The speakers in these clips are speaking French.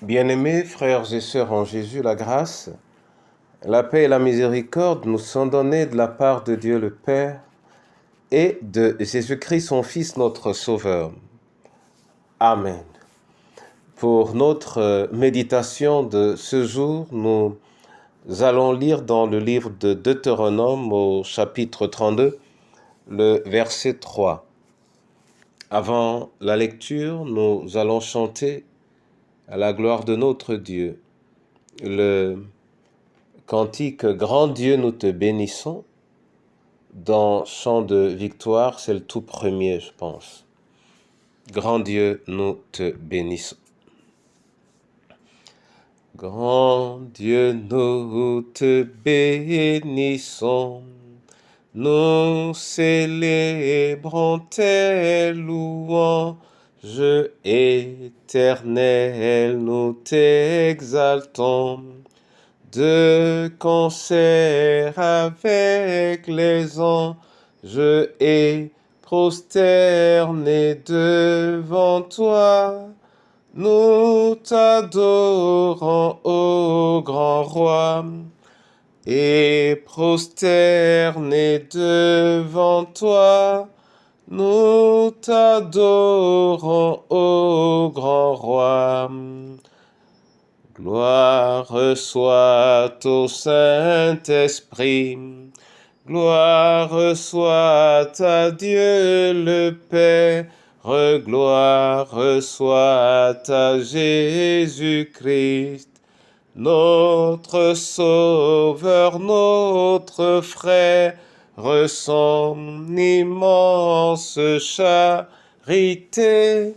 Bien-aimés frères et sœurs en Jésus, la grâce, la paix et la miséricorde nous sont données de la part de Dieu le Père et de Jésus-Christ son Fils, notre Sauveur. Amen. Pour notre méditation de ce jour, nous allons lire dans le livre de Deutéronome au chapitre 32, le verset 3. Avant la lecture, nous allons chanter à la gloire de notre Dieu le cantique « Grand Dieu, nous te bénissons » dans Chant de victoire, c'est le tout premier, je pense. Grand Dieu, nous te bénissons. Grand Dieu, nous te bénissons, nous célébrons tes louanges éternelles, nous t'exaltons. De concert avec les anges et prosternés devant toi, nous t'adorons, ô grand roi, et prosternés devant toi, nous t'adorons, ô grand roi. Gloire soit au Saint-Esprit, gloire soit à Dieu le Père, gloire soit à Jésus-Christ, notre Sauveur, notre frère, son immense charité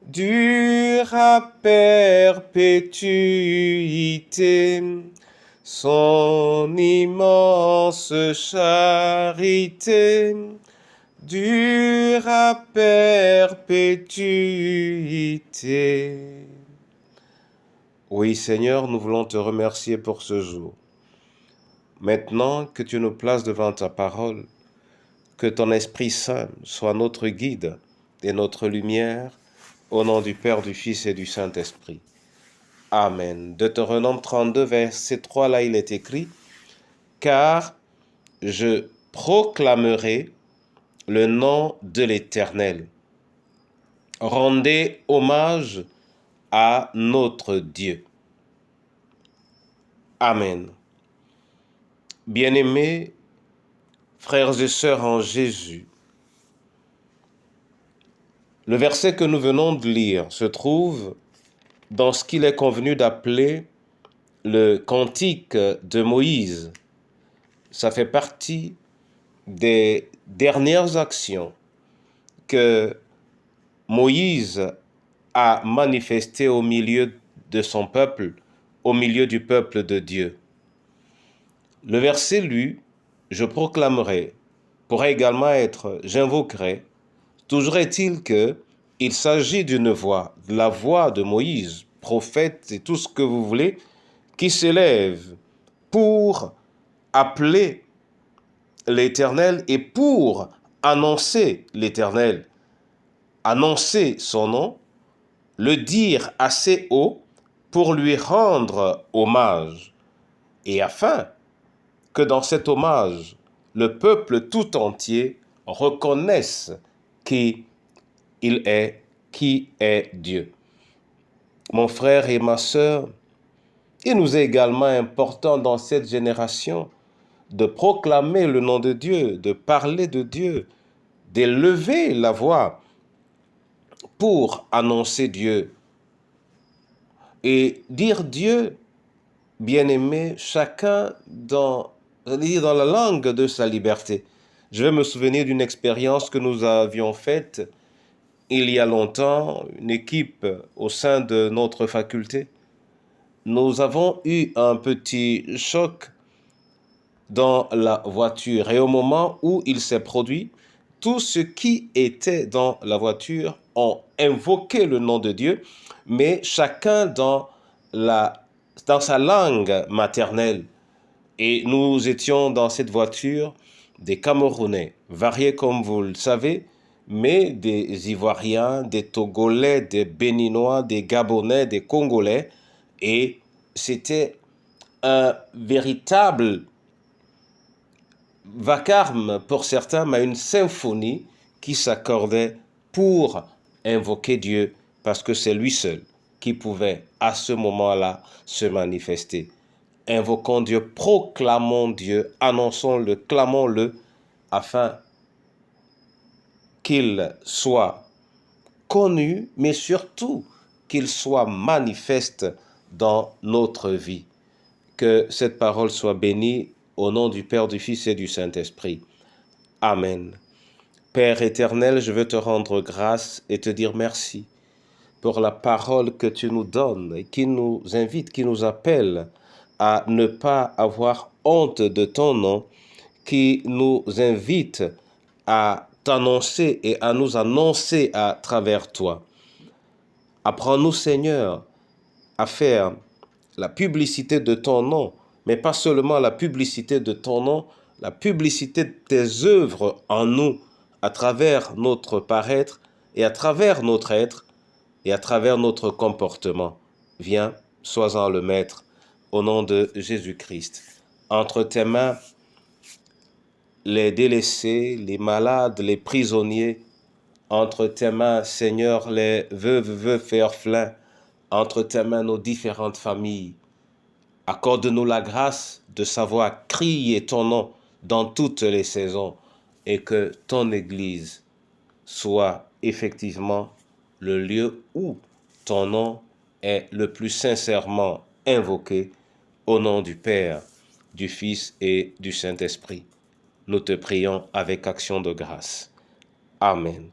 dure à perpétuité, son immense charité dure à perpétuité. Oui, Seigneur, nous voulons te remercier pour ce jour. Maintenant que tu nous places devant ta parole, que ton Esprit Saint soit notre guide et notre lumière, au nom du Père, du Fils et du Saint-Esprit. Amen. Deutéronome 32, verset 3, là il est écrit « Car je proclamerai le nom de l'Éternel. Rendez hommage à notre Dieu. » Amen. Bien-aimés, frères et sœurs en Jésus, le verset que nous venons de lire se trouve dans ce qu'il est convenu d'appeler le cantique de Moïse. Ça fait partie des dernières actions que Moïse a manifestées au milieu de son peuple, au milieu du peuple de Dieu. Le verset lu, je proclamerai, pourrait également être j'invoquerai. Toujours est-il qu'il s'agit d'une voix, de la voix de Moïse, prophète et tout ce que vous voulez, qui s'élève pour appeler l'Éternel et pour annoncer l'Éternel, annoncer son nom, le dire assez haut pour lui rendre hommage, et afin que dans cet hommage, le peuple tout entier reconnaisse qui est Dieu. Mon frère et ma sœur, il nous est également important dans cette génération de proclamer le nom de Dieu, de parler de Dieu, d'élever la voix pour annoncer Dieu et dire Dieu, bien-aimé, chacun dans la langue de sa liberté. Je vais me souvenir d'une expérience que nous avions faite il y a longtemps, une équipe au sein de notre faculté. Nous avons eu un petit choc dans la voiture et au moment où il s'est produit, tous ceux qui étaient dans la voiture ont invoqué le nom de Dieu, mais chacun dans sa langue maternelle. Et nous étions dans cette voiture des Camerounais, variés comme vous le savez, mais des Ivoiriens, des Togolais, des Béninois, des Gabonais, des Congolais. Et c'était un véritable vacarme pour certains, mais une symphonie qui s'accordait pour invoquer Dieu, parce que c'est lui seul qui pouvait à ce moment-là se manifester. Invoquons Dieu, proclamons Dieu, annonçons-le, clamons-le, afin qu'il soit connu, mais surtout qu'il soit manifeste dans notre vie. Que cette parole soit bénie au nom du Père, du Fils et du Saint-Esprit. Amen. Père éternel, je veux te rendre grâce et te dire merci pour la parole que tu nous donnes et qui nous invite, qui nous appelle à ne pas avoir honte de ton nom, qui nous invite à t'annoncer et à nous annoncer à travers toi. Apprends-nous, Seigneur, à faire la publicité de ton nom, mais pas seulement la publicité de ton nom, la publicité de tes œuvres en nous, à travers notre paraître et à travers notre être et à travers notre comportement. Viens, sois-en le maître, au nom de Jésus-Christ. Entre tes mains, les délaissés, les malades, les prisonniers, entre tes mains, Seigneur, les veuves, veufs et orphelins, entre tes mains, nos différentes familles. Accorde-nous la grâce de savoir crier ton nom dans toutes les saisons et que ton Église soit effectivement le lieu où ton nom est le plus sincèrement invoqué, au nom du Père, du Fils et du Saint-Esprit. Nous te prions avec action de grâce. Amen.